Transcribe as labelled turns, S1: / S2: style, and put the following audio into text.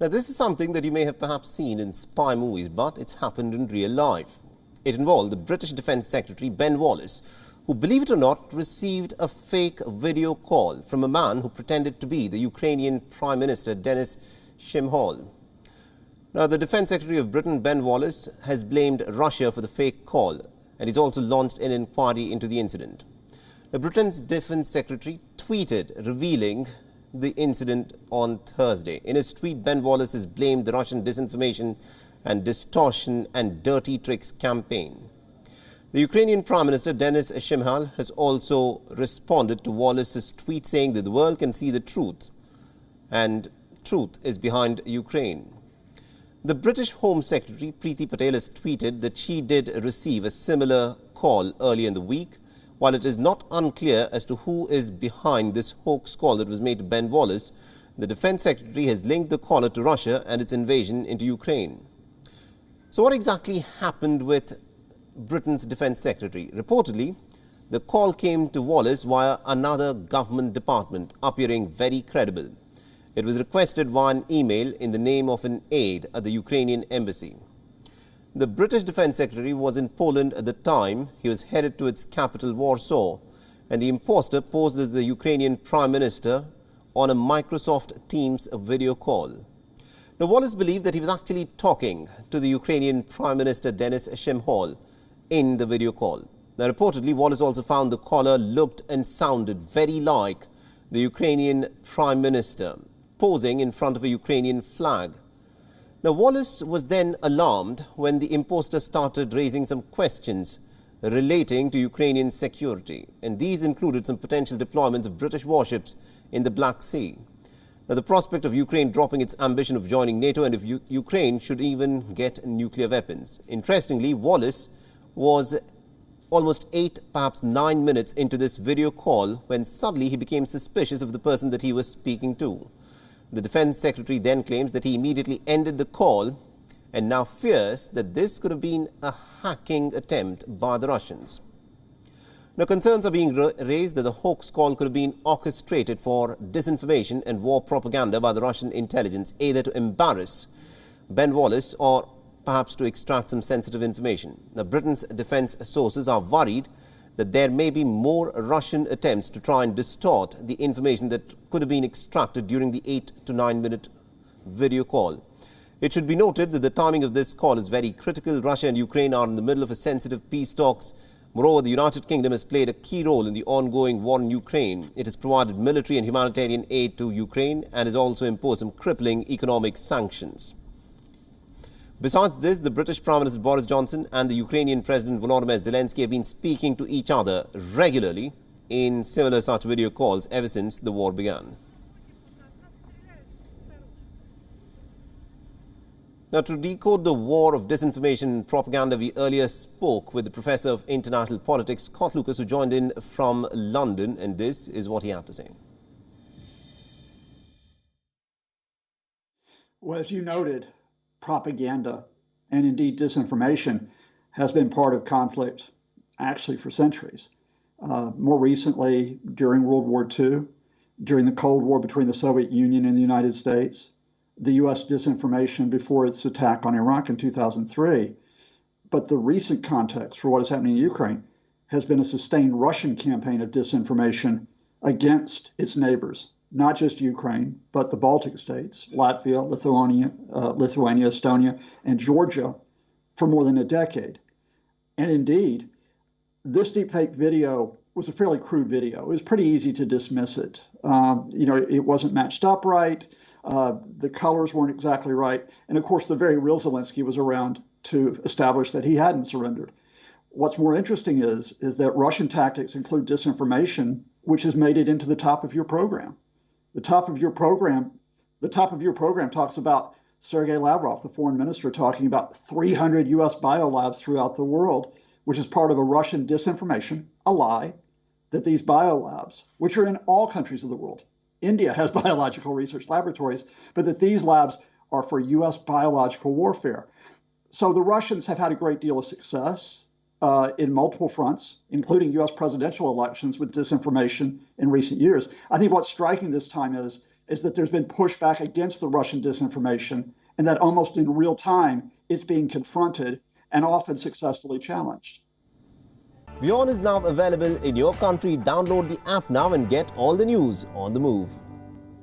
S1: Now, this is something that you may have perhaps seen in spy movies, but it's happened in real life. It involved the British Defence Secretary, Ben Wallace, who, believe it or not, received a fake video call from a man who pretended to be the Ukrainian Prime Minister, Denis Shmyhal. Now, the Defence Secretary of Britain, Ben Wallace, has blamed Russia for the fake call, and he's also launched an inquiry into the incident. The Britain's Defence Secretary tweeted revealing the incident on Thursday. In his tweet, Ben Wallace has blamed the Russian disinformation and distortion and dirty tricks campaign. The Ukrainian Prime Minister, Denis Shmyhal, has also responded to Wallace's tweet, saying that the world can see the truth, and truth is behind Ukraine. The British Home Secretary, Preeti Patel, has tweeted that she did receive a similar call earlier in the week. While it is not unclear as to who is behind this hoax call that was made to Ben Wallace, the Defence Secretary has linked the caller to Russia and its invasion into Ukraine. So what exactly happened with Britain's Defence Secretary? Reportedly, the call came to Wallace via another government department, appearing very credible. It was requested via an email in the name of an aide at the Ukrainian embassy. The British Defence Secretary was in Poland at the time. He was headed to its capital, Warsaw, and the imposter posed as the Ukrainian Prime Minister on a Microsoft Teams video call. Now, Wallace believed that he was actually talking to the Ukrainian Prime Minister, Denis Shmyhal, in the video call. Now, reportedly, Wallace also found the caller looked and sounded very like the Ukrainian Prime Minister, posing in front of a Ukrainian flag. Now, Wallace was then alarmed when the imposter started raising some questions relating to Ukrainian security, and these included some potential deployments of British warships in the Black Sea. Now, the prospect of Ukraine dropping its ambition of joining NATO, and if Ukraine should even get nuclear weapons. Interestingly, Wallace was almost 8, perhaps 9 minutes into this video call when suddenly he became suspicious of the person that he was speaking to. The Defence Secretary then claims that he immediately ended the call and now fears that this could have been a hacking attempt by the Russians. Now, concerns are being raised that the hoax call could have been orchestrated for disinformation and war propaganda by the Russian intelligence, either to embarrass Ben Wallace or perhaps to extract some sensitive information. Now, Britain's defence sources are worried that there may be more Russian attempts to try and distort the information that could have been extracted during the 8 to 9 minute video call. It should be noted that the timing of this call is very critical. Russia and Ukraine are in the middle of a sensitive peace talks. Moreover, the United Kingdom has played a key role in the ongoing war in Ukraine. It has provided military and humanitarian aid to Ukraine and has also imposed some crippling economic sanctions. Besides this, the British Prime Minister Boris Johnson and the Ukrainian President Volodymyr Zelensky have been speaking to each other regularly in similar such video calls ever since the war began. Now, to decode the war of disinformation and propaganda, we earlier spoke with the Professor of International Politics, Scott Lucas, who joined in from London, and this is what he had to say.
S2: Well, as you noted, propaganda and indeed disinformation has been part of conflict actually for centuries. More recently, during World War II, during the Cold War between the Soviet Union and the United States, the U.S. disinformation before its attack on Iraq in 2003. But the recent context for what is happening in Ukraine has been a sustained Russian campaign of disinformation against its neighbors, not just Ukraine, but the Baltic states, Latvia, Lithuania, Estonia, and Georgia for more than a decade. And indeed, this deepfake video was a fairly crude video. It was pretty easy to dismiss it. It wasn't matched up right. The colors weren't exactly right. And of course, the very real Zelensky was around to establish that he hadn't surrendered. What's more interesting is that Russian tactics include disinformation, which has made it into the top of your program. The top of your program talks about Sergei Lavrov, the foreign minister, talking about 300 U.S. biolabs throughout the world, which is part of a Russian disinformation, a lie, that these biolabs, which are in all countries of the world, India has biological research laboratories, but that these labs are for U.S. biological warfare. So the Russians have had a great deal of success in multiple fronts, including U.S. presidential elections with disinformation in recent years. I think what's striking this time is is that there's been pushback against the Russian disinformation, and that almost in real time it's being confronted and often successfully challenged.
S1: WION is now available in your country. Download the app now and get all the news on the move.